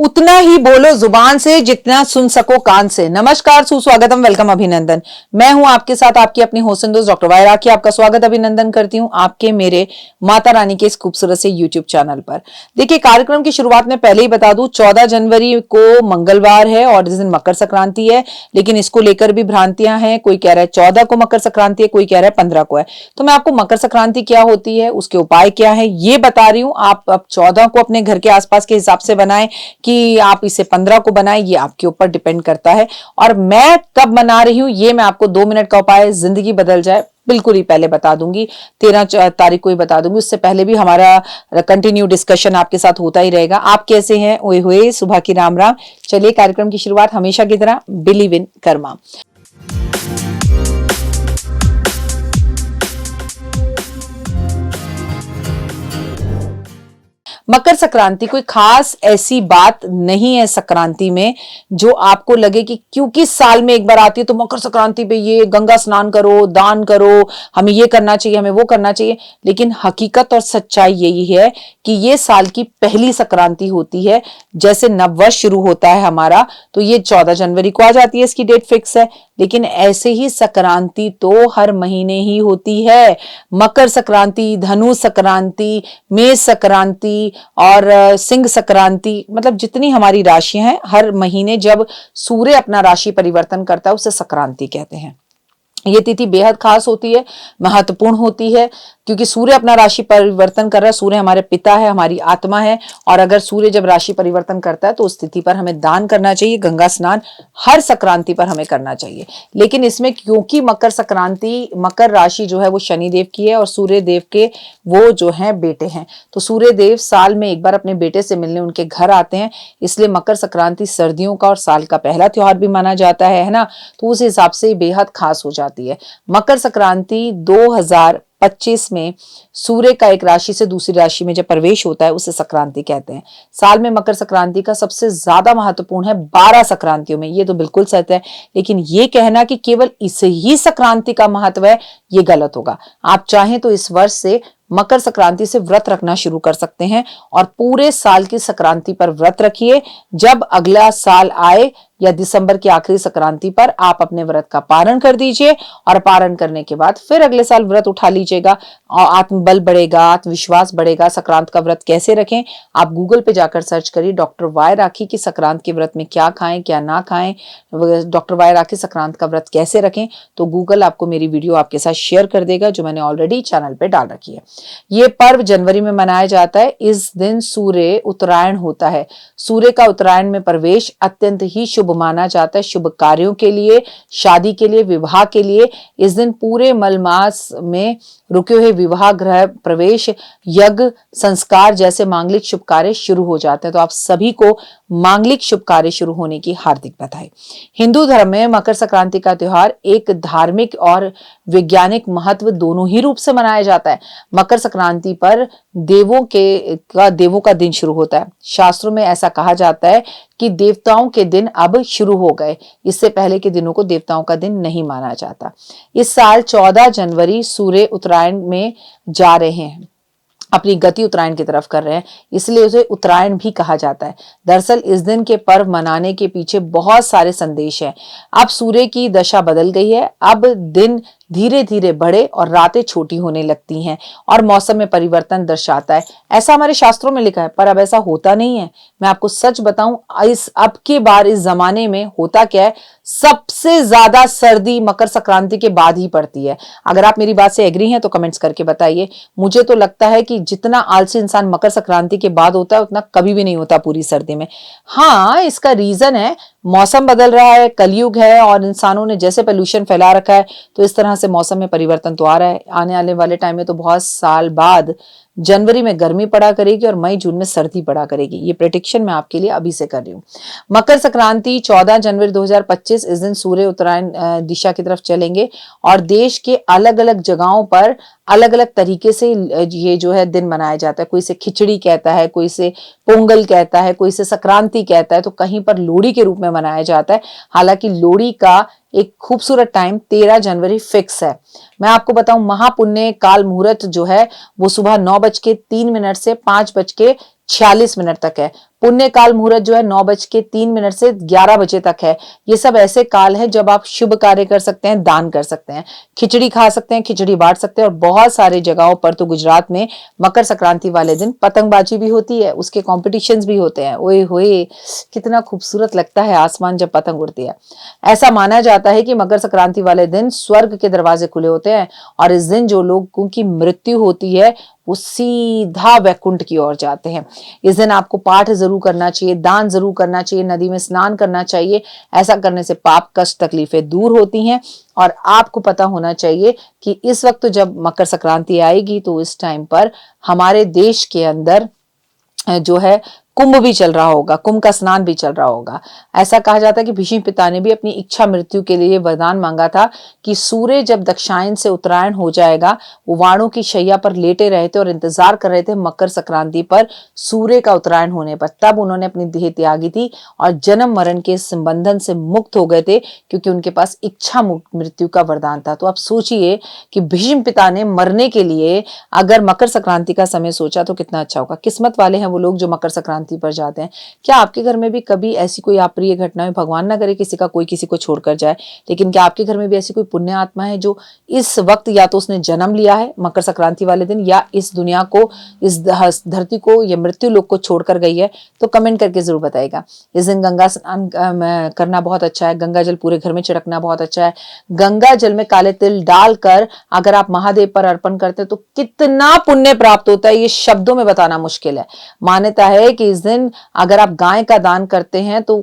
उतना ही बोलो जुबान से जितना सुन सको कान से। नमस्कार, सुस्वागतम, वेलकम, अभिनंदन। मैं हूं आपके साथ आपकी अपनी होस्ट दोस्त डॉक्टर वाई राखी। आपका स्वागत अभिनंदन करती हूं आपके मेरे माता रानी के इस खूबसूरत से यूट्यूब चैनल पर। देखिए, कार्यक्रम की शुरुआत में पहले ही बता दूं, 14 जनवरी को मंगलवार है और इस दिन मकर संक्रांति है। लेकिन इसको लेकर भी भ्रांतियां हैं। कोई कह रहा है 14 को मकर संक्रांति है, कोई कह रहा है 15 को है। तो मैं आपको मकर संक्रांति क्या होती है, उसके उपाय क्या है, ये बता रही हूं। आप अब 14 को अपने घर के आसपास के हिसाब से बनाएं कि आप इसे 15 को बनाएं, ये आपके ऊपर डिपेंड करता है। और मैं कब मना रही हूं ये मैं आपको 2 मिनट का उपाय जिंदगी बदल जाए बिल्कुल ही पहले बता दूंगी। 13 तारीख को ही बता दूंगी। उससे पहले भी हमारा कंटिन्यू डिस्कशन आपके साथ होता ही रहेगा। आप कैसे हैं? ओए हुए सुबह की राम राम। चलिए, कार्यक्रम की शुरुआत हमेशा की तरह बिलीव इन कर्मा। मकर संक्रांति कोई खास ऐसी बात नहीं है संक्रांति में जो आपको लगे कि क्योंकि साल में एक बार आती है तो मकर संक्रांति पे ये गंगा स्नान करो, दान करो, हमें ये करना चाहिए, हमें वो करना चाहिए। लेकिन हकीकत और सच्चाई यही है कि ये साल की पहली संक्रांति होती है। जैसे नववर्ष शुरू होता है हमारा, तो ये 14 जनवरी को आ जाती है, इसकी डेट फिक्स है। लेकिन ऐसे ही संक्रांति तो हर महीने ही होती है। मकर संक्रांति, धनु संक्रांति, मेष संक्रांति और सिंह संक्रांति, मतलब जितनी हमारी राशियां हैं, हर महीने जब सूर्य अपना राशि परिवर्तन करता है उसे संक्रांति कहते हैं। ये तिथि बेहद खास होती है, महत्वपूर्ण होती है, क्योंकि सूर्य अपना राशि परिवर्तन कर रहा है। सूर्य हमारे पिता है, हमारी आत्मा है। और अगर सूर्य जब राशि परिवर्तन करता है तो उस तिथि पर हमें दान करना चाहिए। गंगा स्नान हर संक्रांति पर हमें करना चाहिए। लेकिन इसमें क्योंकि मकर संक्रांति, मकर राशि जो है वो शनि देव की है और सूर्य देव के वो जो है बेटे हैं, तो सूर्य देव साल में एक बार अपने बेटे से मिलने उनके घर आते हैं। इसलिए मकर संक्रांति सर्दियों का और साल का पहला त्योहार भी माना जाता है ना। तो उस हिसाब से बेहद खास हो जाती है। मकर संक्रांति 2025 में सूर्य का एक राशि से दूसरी राशि में जब प्रवेश होता है उसे संक्रांति कहते हैं। साल में मकर संक्रांति का सबसे ज्यादा महत्वपूर्ण है 12 संक्रांतियों में, ये तो बिल्कुल सत्य है। लेकिन ये कहना कि केवल इस ही संक्रांति का महत्व है, ये गलत होगा। आप चाहें तो इस वर्ष से मकर संक्रांति से व्रत रखना शुरू कर सकते हैं और पूरे साल की संक्रांति पर व्रत रखिए। जब अगला साल आए या दिसंबर की आखिरी संक्रांति पर आप अपने व्रत का पारण कर दीजिए और पारण करने के बाद फिर अगले साल व्रत उठा लीजिएगा और आत्मबल बढ़ेगा, आत्मविश्वास बढ़ेगा। संक्रांत का व्रत कैसे रखें, आप गूगल पे जाकर सर्च करिए डॉक्टर वाई राखी की संक्रांत के व्रत में क्या खाएं क्या ना खाएं, डॉक्टर वाई राखी संक्रांत का व्रत कैसे रखें, तो गूगल आपको मेरी वीडियो आपके साथ शेयर कर देगा जो मैंने ऑलरेडी चैनल पे डाल रखी है। ये पर्व जनवरी में मनाया जाता है। इस दिन सूर्य उत्तरायण होता है। सूर्य का उत्तरायण में प्रवेश अत्यंत ही शुभ माना जाता है। शुभ कार्यों के लिए, शादी के लिए, विवाह के लिए इस दिन पूरे मलमास में रुके हुए विवाह, गृह प्रवेश, यज्ञ, संस्कार जैसे मांगलिक शुभ कार्य शुरू हो जाते हैं। तो आप सभी को मांगलिक शुभ कार्य शुरू होने की हार्दिक बधाई। हिंदू धर्म में मकर संक्रांति का त्योहार एक धार्मिक और वैज्ञानिक महत्व दोनों ही रूप से मनाया जाता है। मकर संक्रांति पर देवों का दिन शुरू होता है। शास्त्रों में ऐसा कहा जाता है कि देवताओं के दिन अब शुरू हो गए। इससे पहले के दिनों को देवताओं का दिन नहीं माना जाता। इस साल 14 जनवरी सूर्य उत्तरायण में जा रहे हैं, अपनी गति उत्तरायण की तरफ कर रहे हैं, इसलिए उसे उत्तरायण भी कहा जाता है। दरअसल इस दिन के पर्व मनाने के पीछे बहुत सारे संदेश हैं। अब सूर्य की दशा बदल गई है। अब दिन धीरे धीरे बढ़े और रातें छोटी होने लगती हैं और मौसम में परिवर्तन दर्शाता है। ऐसा हमारे शास्त्रों में लिखा है, पर अब ऐसा होता नहीं है। मैं आपको सच बताऊं, अब के बार इस जमाने में होता क्या है, सबसे ज्यादा सर्दी मकर संक्रांति के बाद ही पड़ती है। अगर आप मेरी बात से एग्री हैं तो कमेंट्स करके बताइए। मुझे तो लगता है कि जितना आलसी इंसान मकर संक्रांति के बाद होता है उतना कभी भी नहीं होता पूरी सर्दी में। हाँ, इसका रीजन है मौसम बदल रहा है, कलयुग है और इंसानों ने जैसे पोल्यूशन फैला रखा है, तो इस तरह से मौसम में परिवर्तन तो आ रहा है। आने वाले टाइम में तो बहुत साल बाद जनवरी में गर्मी पड़ा करेगी और मई जून में सर्दी पड़ा करेगी। ये प्रेडिक्शन मैं आपके लिए अभी से कर रही हूँ। मकर संक्रांति 14 जनवरी 2025, इस दिन सूर्य उत्तरायण दिशा की तरफ चलेंगे और देश के अलग अलग जगहों पर अलग अलग तरीके से ये जो है दिन मनाया जाता है। कोई इसे खिचड़ी कहता है, कोई इसे पोंगल कहता है, कोई इसे संक्रांति कहता है, तो कहीं पर लोहड़ी के रूप में मनाया जाता है। हालांकि लोहड़ी का एक खूबसूरत टाइम 13 जनवरी फिक्स है। मैं आपको बताऊं, महापुण्य काल मुहूर्त जो है वो सुबह 9:03 से 5:46 तक है। पुण्य काल मुहूर्त जो है 9:03 से 11 बजे तक है। ये सब ऐसे काल है जब आप शुभ कार्य कर सकते हैं, दान कर सकते हैं, खिचड़ी खा सकते हैं, खिचड़ी बांट सकते हैं। और बहुत सारे जगहों पर तो गुजरात में मकर संक्रांति वाले दिन पतंगबाजी भी होती है, उसके कॉम्पिटिशन्स भी होते हैं। ओए होए, कितना खूबसूरत लगता है आसमान जब पतंग उड़ती है। ऐसा माना जाता है कि मकर संक्रांति वाले दिन स्वर्ग के दरवाजे खुले होते हैं और इस दिन जो लोगों की मृत्यु होती है वो सीधा वैकुंठ की ओर जाते हैं। इस दिन आपको पाठ जरूर करना चाहिए, दान जरूर करना चाहिए, नदी में स्नान करना चाहिए। ऐसा करने से पाप कष्ट तकलीफें दूर होती हैं। और आपको पता होना चाहिए कि इस वक्त जब मकर संक्रांति आएगी तो इस टाइम पर हमारे देश के अंदर जो है कुंभ भी चल रहा होगा, कुंभ का स्नान भी चल रहा होगा। ऐसा कहा जाता है कि भीष्म पिता ने भी अपनी इच्छा मृत्यु के लिए वरदान मांगा था कि सूर्य जब दक्षिणायन से उत्तरायण हो जाएगा, वो वाणों की शैया पर लेटे रहे थे और इंतजार कर रहे थे मकर संक्रांति पर सूर्य का उत्तरायण होने पर। तब उन्होंने अपनी देह त्यागी थी और जन्म मरण के इस बंधन से मुक्त हो गए थे क्योंकि उनके पास इच्छा मृत्यु का वरदान था। तो आप सोचिए कि भीष्म पिता ने मरने के लिए अगर मकर संक्रांति का समय सोचा तो कितना अच्छा होगा। किस्मत वाले हैं वो लोग जो मकर संक्रांति पर जाते हैं। क्या आपके घर में भी कभी ऐसी कोई अप्रिय घटना है? भगवान ना करे किसी का कोई किसी को छोड़कर जाए, लेकिन क्या आपके घर में भी ऐसी कोई पुण्य आत्मा है जो इस वक्त या तो उसने जन्म लिया है मकर संक्रांति वाले दिन या इस दुनिया को, इस धरती को या मृत्यु लोक को छोड़कर गई है? तो कमेंट करके जरूर बताइएगा। इस दिन गंगा स्नान करना बहुत अच्छा है, गंगा जल पूरे घर में छिड़कना बहुत अच्छा है। गंगा जल में काले तिल डालकर अगर आप महादेव पर अर्पण करते हैं तो कितना पुण्य प्राप्त होता है ये शब्दों में बताना मुश्किल है। मान्यता है कि इस दिन अगर आप गाय का दान करते हैं तो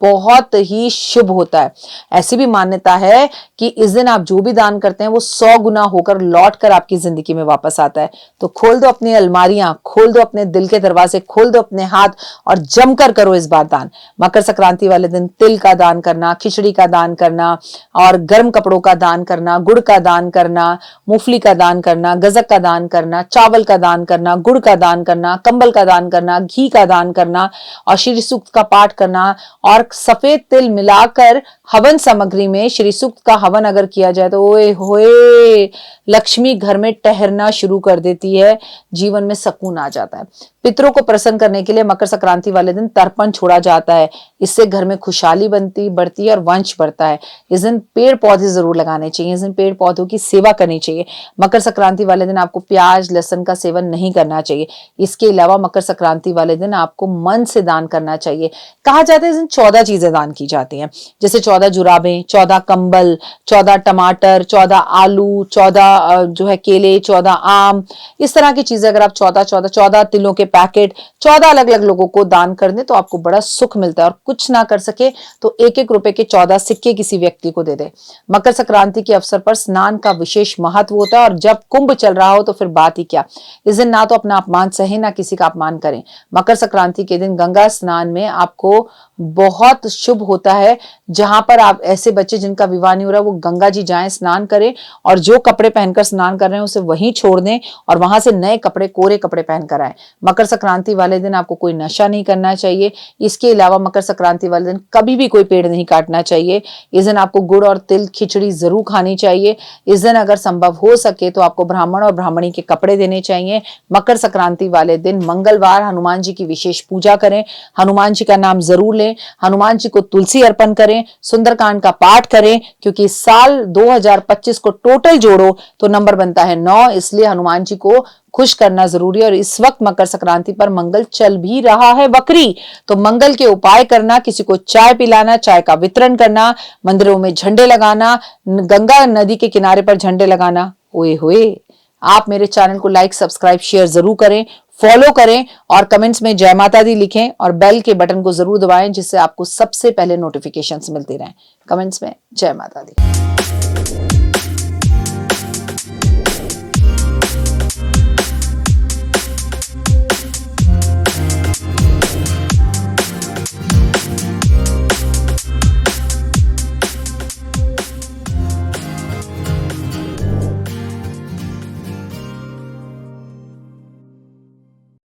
बहुत ही शुभ होता है। ऐसी भी मान्यता है कि इस दिन आप जो भी दान करते हैं वो 100 गुना होकर लौट कर आपकी जिंदगी में वापस आता है। तो खोल दो अपनी अलमारियां, खोल दो अपने दिल के दरवाजे, खोल दो अपने हाथ और जमकर करो इस बार दान। मकर संक्रांति वाले दिन तिल का दान करना, खिचड़ी का दान करना और गर्म कपड़ों का दान करना, गुड़ का दान करना, मूंगफली का दान करना, गजक का दान करना, चावल का दान करना, गुड़ का दान करना, कंबल का दान करना, घी का दान करना और श्री सूक्त का पाठ करना और सफेद तिल मिलाकर हवन सामग्री में श्री सूक्त का हवन अगर किया जाए तो ओए होए, लक्ष्मी घर में ठहरना शुरू कर देती है, जीवन में सुकून आ जाता है। पितरों को प्रसन्न करने के लिए मकर संक्रांति वाले दिन तर्पण छोड़ा जाता है। इससे घर में खुशहाली बढ़ती है और वंश बढ़ता है। इस दिन पेड़ पौधे जरूर लगाने चाहिए, इस दिन पेड़ पौधों की सेवा करनी चाहिए। मकर संक्रांति वाले दिन आपको प्याज लहसुन का सेवन नहीं करना चाहिए। इसके अलावा मकर संक्रांति वाले दिन आपको मन से दान करना चाहिए। कहा जाता है इस दिन 14 चीजें दान की जाती हैं, जैसे 14 जुराबें, 14 कंबल, 14 टमाटर, 14 आलू, 14 जो है केले, 14 आम, इस तरह की चीजें अगर आप 14 तिलों के पैकेट 14 अलग अलग लोगों को दान कर दें तो आपको बड़ा सुख मिलता है। और कुछ ना कर सके तो 1-1 रुपए के 14 सिक्के किसी व्यक्ति को दे दे। मकर संक्रांति के अवसर पर स्नान का विशेष महत्व होता है और जब कुंभ चल रहा हो तो फिर बात ही क्या। इस दिन ना तो अपना अपमान सहे ना किसी का अपमान करें। मकर संक्रांति के दिन गंगा स्नान में आपको बहुत शुभ होता है। जहां पर आप ऐसे बच्चे जिनका विवाह नहीं हो रहा वो गंगा जी जाएं, स्नान करें और जो कपड़े पहनकर स्नान कर रहे हैं उसे वहीं छोड़ दें और वहां से नए कपड़े, कोरे कपड़े पहनकर आए। मकर संक्रांति वाले दिन आपको कोई नशा नहीं करना चाहिए। इसके अलावा मकर संक्रांति वाले दिन कभी भी कोई पेड़ नहीं काटना चाहिए। इस दिन आपको गुड़ और तिल खिचड़ी जरूर खानी चाहिए। इस दिन अगर संभव हो सके तो आपको ब्राह्मण और ब्राह्मणी के कपड़े देने चाहिए। मकर संक्रांति वाले दिन मंगलवार हनुमान जी की विशेष पूजा करें, हनुमान जी का नाम जरूर लें, हनुमान जी को तुलसी अर्पण करें, सुंदरकांड का पाठ करें, क्योंकि साल 2025 को टोटल जोड़ो तो नंबर बनता है 9, इसलिए हनुमान जी को खुश करना जरूरी है। और इस वक्त मकर संक्रांति पर मंगल चल भी रहा है वक्री, तो मंगल के उपाय करना, किसी को चाय पिलाना, चाय का वितरण करना, मंदिरों में झंडे लगाना, गंगा नदी के किनारे पर झंडे लगाना। ओए होए, आप मेरे चैनल को लाइक, सब्सक्राइब, शेयर जरूर करें, फॉलो करें और कमेंट्स में जय माता दी लिखें और बेल के बटन को जरूर दबाएं जिससे आपको सबसे पहले नोटिफिकेशंस मिलती रहें। कमेंट्स में जय माता दी।